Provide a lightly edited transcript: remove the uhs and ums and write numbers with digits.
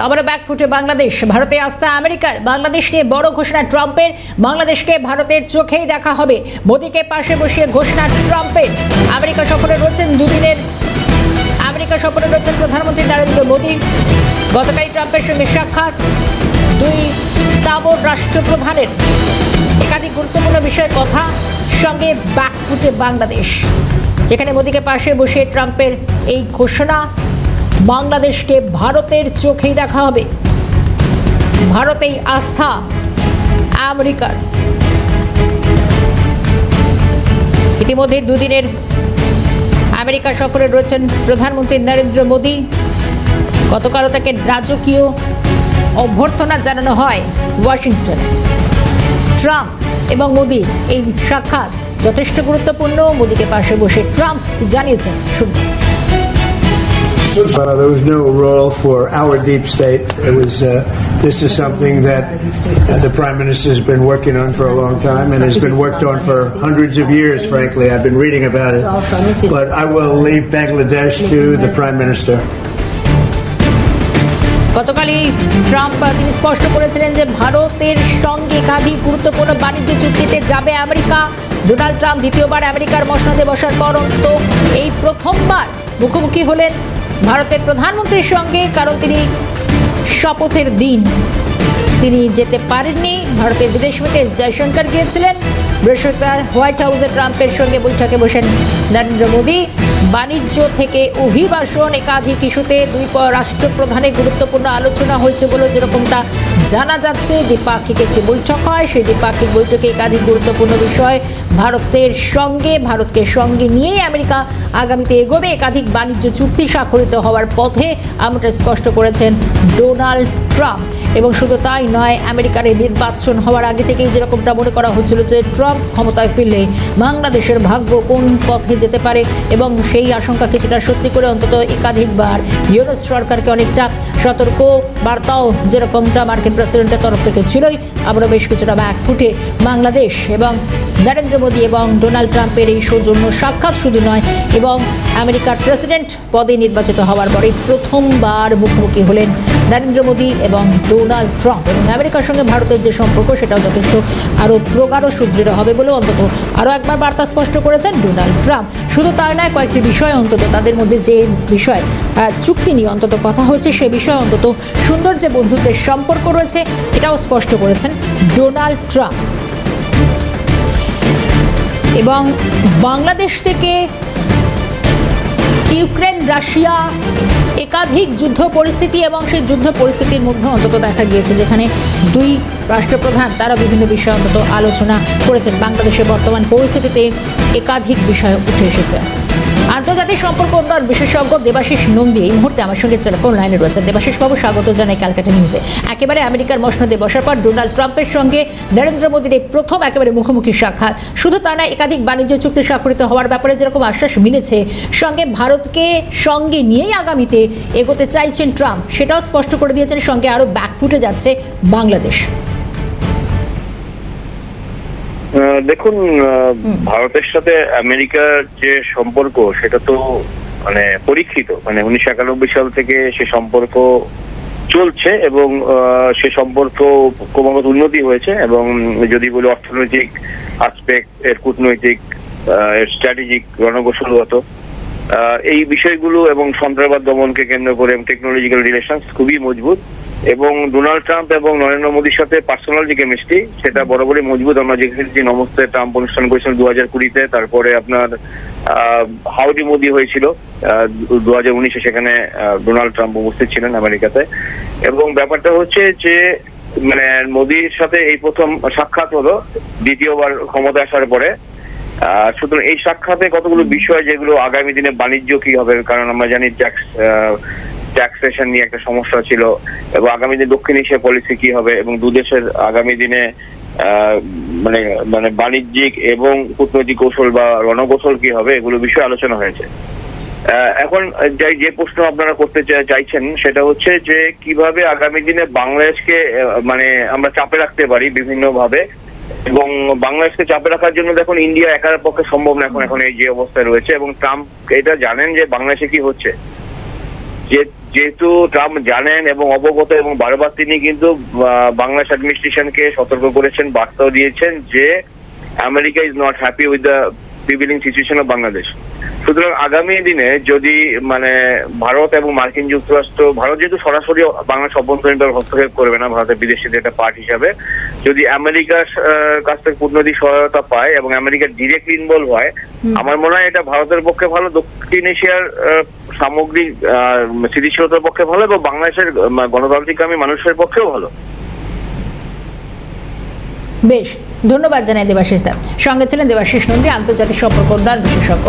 আবার ব্যাকফুটে বাংলাদেশ, ভারতে আস্থা আমেরিকার। বাংলাদেশ নিয়ে বড় ঘোষণা ট্রাম্পের, বাংলাদেশকে ভারতের চোখেই দেখা হবে। মোদীকে পাশে বসিয়ে ঘোষণা ট্রাম্পের। আমেরিকা সফরে রয়েছেন দুদিনের প্রধানমন্ত্রী নরেন্দ্র মোদী। গতকালই ট্রাম্পের সঙ্গে সাক্ষাৎ দুই তাবড় রাষ্ট্রপ্রধানের। একাধিক গুরুত্বপূর্ণ বিষয়ে কথা, সঙ্গে ব্যাকফুটে বাংলাদেশ, যেখানে মোদীকে পাশে বসিয়ে ট্রাম্পের এই ঘোষণা, বাংলাদেশকে ভারতের চোখেই দেখা হবে। ভারতেই আস্থা আমেরিকার। ইতিমধ্যে দুদিনের আমেরিকা সফরে রয়েছেন প্রধানমন্ত্রী নরেন্দ্র মোদী। গতকালও তাকে রাজকীয় অভ্যর্থনা জানানো হয় ওয়াশিংটনে। ট্রাম্প এবং মোদী এই সাক্ষাৎ যথেষ্ট গুরুত্বপূর্ণ। মোদীকে পাশে বসে ট্রাম্প জানিয়েছেন, শুনুন। There was no role for our deep state. It was. This is something that the Prime Minister has been working on for a long time and has been worked on for hundreds of years, frankly. I've been reading about it. But I will leave Bangladesh to the Prime Minister. গতকালই Trump তিনি স্পষ্ট করেছিলেন যে ভারতের সঙ্গে একাধিক গুরুত্বপূর্ণ বাণিজ্য চুক্তিতে যাবে আমেরিকা। ডোনাল্ড ট্রাম্প দ্বিতীয়বার আমেরিকার মসনদে বসার পর অন্তত এই প্রথমবার মুখোমুখি হলেন ভারতের প্রধানমন্ত্রীর সঙ্গে, কারণ তিনি শপথের দিন তিনি যেতে পারেননি। ভারতের বিদেশমন্ত্রী এস জয়শঙ্কর গিয়েছিলেন। বৃহস্পতিবার হোয়াইট হাউসে ট্রাম্পের সঙ্গে বৈঠকে বসেন নরেন্দ্র মোদী। বাণিজ্য থেকে অভিবাসন একাধিক ইস্যুতে দুই রাষ্ট্রপ্রধানের গুরুত্বপূর্ণ আলোচনা হয়েছে বলে যেরকমটা জানা যাচ্ছে। দ্বিপাক্ষিক একটি বৈঠক হয়, সেই দ্বিপাক্ষিক বৈঠকে একাধিক গুরুত্বপূর্ণ বিষয় ভারতকে সঙ্গে নিয়েই আমেরিকা আগামীতে এগোবে। একাধিক বাণিজ্য চুক্তি স্বাক্ষরিত হওয়ার পথে এমনটা স্পষ্ট করেছেন ডোনাল্ড ট্রাম্প। এবং শুধু তাই নয়, আমেরিকার নির্বাচন হওয়ার আগে থেকেই যেরকমটা মনে করা হচ্ছিল যে ট্রাম্প ক্ষমতায় ফিরলে বাংলাদেশের ভাগ্য কোন পথে যেতে পারে, এবং সেই আশঙ্কা কিছুটা সত্যি করে অন্তত একাধিকবার ইউনুস সরকারকে অনেকটা সতর্ক বার্তাও যেরকমটা মার্কিন প্রেসিডেন্টের তরফ থেকে ছিলই। আবারও বেশ কিছুটা ব্যাকফুটে বাংলাদেশ এবং নরেন্দ্র মোদী এবং ডোনাল্ড ট্রাম্পের এই সৌজন্য সাক্ষাৎ শুধু নয়, এবং আমেরিকার প্রেসিডেন্ট পদে নির্বাচিত হওয়ার পরে প্রথমবার মুখোমুখি হলেন নরেন্দ্র মোদী এবং ডোনাল্ড ট্রাম্প। এবং আমেরিকার সঙ্গে ভারতের যে সম্পর্ক সেটাও যথেষ্ট আরও প্রগাঢ় সুদৃঢ় হবে বলেও অন্তত আরও একবার বার্তা স্পষ্ট করেছেন ডোনাল্ড ট্রাম্প। শুধু তাই নয়, কয়েকটি বিষয় অন্তত তাদের মধ্যে যে বিষয় চুক্তি নিয়ে অন্তত কথা হয়েছে, সে বিষয়ে অন্তত সুন্দর যে বন্ধুত্বের সম্পর্ক রয়েছে এটাও স্পষ্ট করেছেন ডোনাল্ড ট্রাম্প। এবং বাংলাদেশ থেকে ইউক্রেন রাশিয়া একাধিক যুদ্ধ পরিস্থিতি, এবং সেই যুদ্ধ পরিস্থিতির মধ্যে অন্তত দেখা গিয়েছে যেখানে দুই রাষ্ট্রপ্রধান তারা বিভিন্ন বিষয়ে অন্তত আলোচনা করেছেন। বাংলাদেশের বর্তমান পরিস্থিতিতে একাধিক বিষয় উঠে এসেছে। আন্তর্জাতিক সম্পর্ক উন্নয়ন বিশেষজ্ঞ দেবাশিস নন্দী এই মুহূর্তে আমার সঙ্গে টেলিফোন লাইনে রয়েছেন। দেবাশিস বাবু, স্বাগত জানাই ক্যালকাটা নিউজে। একেবারে আমেরিকার মসনদে বসার পর ডোনাল্ড ট্রাম্পের সঙ্গে নরেন্দ্র মোদীর এই প্রথম একেবারে মুখোমুখি সাক্ষাৎ। শুধু তা নয়, একাধিক বাণিজ্য চুক্তি স্বাক্ষরিত হওয়ার ব্যাপারে যেরকম আশ্বাস মিলেছে, সঙ্গে ভারতকে সঙ্গে নিয়েই আগামীতে এগোতে চাইছেন ট্রাম্প, সেটাও স্পষ্ট করে দিয়েছেন। সঙ্গে আরও ব্যাকফুটে যাচ্ছে বাংলাদেশ। দেখুন, ভারতের সাথে আমেরিকার যে সম্পর্ক সেটা তো মানে পরীক্ষিত। 1991 সাল থেকে সে সম্পর্ক চলছে, এবং সে সম্পর্ক ক্রমাগত উন্নতি হয়েছে। এবং যদি বলি অর্থনৈতিক আসপেক্ট, এর কূটনৈতিক, স্ট্র্যাটেজিক, রণকৌশলগত এই বিষয়গুলো এবং সন্ত্রাসবাদ দমনকে কেন্দ্র করে টেকনোলজিক্যাল রিলেশনস খুবই মজবুত। এবং ডোনাল্ড ট্রাম্প এবং নরেন্দ্র মোদীর সাথে পার্সোনাল যে কেমিস্ট্রি সেটা বরাবরই মজবুত। আমরা দেখেছি নমস্তে ট্রাম্প অনুষ্ঠান করেছিলেন 2020-তে, তারপরে আপনার হাউডি মোদি হয়েছিল 2019-এ, সেখানে ডোনাল্ড ট্রাম্প উপস্থিত ছিলেন আমেরিকাতে। এবং ব্যাপারটা হচ্ছে যে মোদির সাথে এই প্রথম সাক্ষাৎ হলো দ্বিতীয়বার ক্ষমতা আসার পরে। সুতরাং এই সাক্ষাতে কতগুলো বিষয় যেগুলো আগামী দিনে বাণিজ্য কি হবে, কারণ আমরা জানি ট্যাক্সেশন নিয়ে একটা সমস্যা ছিল, এবং আগামী দিনে দক্ষিণ এশিয়া পলিসি কি হবে, এবং দুদেশের আগামী দিনে বাণিজ্যিক এবং কূটনৈতিক কৌশল বা রণকৌশল কি হবে, এগুলো বিষয়ে আলোচনা হয়েছে। এখন যে প্রশ্ন আপনারা করতে চাইছেন সেটা হচ্ছে যে কিভাবে আগামী দিনে বাংলাদেশকে আমরা চাপে রাখতে পারি বিভিন্ন ভাবে, এবং বাংলাদেশকে চাপে রাখার জন্য দেখুন ইন্ডিয়া একার পক্ষে সম্ভব না এখন এই যে অবস্থায় রয়েছে। এবং ট্রাম্প এটা জানেন যে বাংলাদেশে কি হচ্ছে, যেহেতু ট্রাম্প জানেন এবং অবগত এবং বারবার তিনি কিন্তু বাংলাদেশ অ্যাডমিনিস্ট্রেশনকে সতর্ক করেছেন, বার্তাও দিয়েছেন যে America is not happy with the prevailing situation of Bangladesh. সুতরাং আগামী দিনে যদি মানে ভারত এবং মার্কিন যুক্তরাষ্ট্র, ভারত যেহেতু সরাসরি বাংলাদেশ অভ্যন্তরীণ হস্তক্ষেপ করবে না ভারতের বিদেশি একটা পার্ট হিসাবে, যদি আমেরিকার কাছ থেকে কূটনৈতিক সহায়তা পায় এবং আমেরিকা ডিরেক্টলি ইনভলভ হয়, আমার মনে হয় এটা ভারতের পক্ষে ভালো, দক্ষিণ এশিয়ার সামগ্রিক স্থিতিশীলতার পক্ষে ভালো এবং বাংলাদেশের গণতান্ত্রিকগামী মানুষের পক্ষেও ভালো। বেশ, ধন্যবাদ জানাই দেবাশিস দা। সঙ্গে ছিলেন দেবাশিস নন্দী, আন্তর্জাতিক সম্পর্ক উন্নয়ন বিশেষজ্ঞ।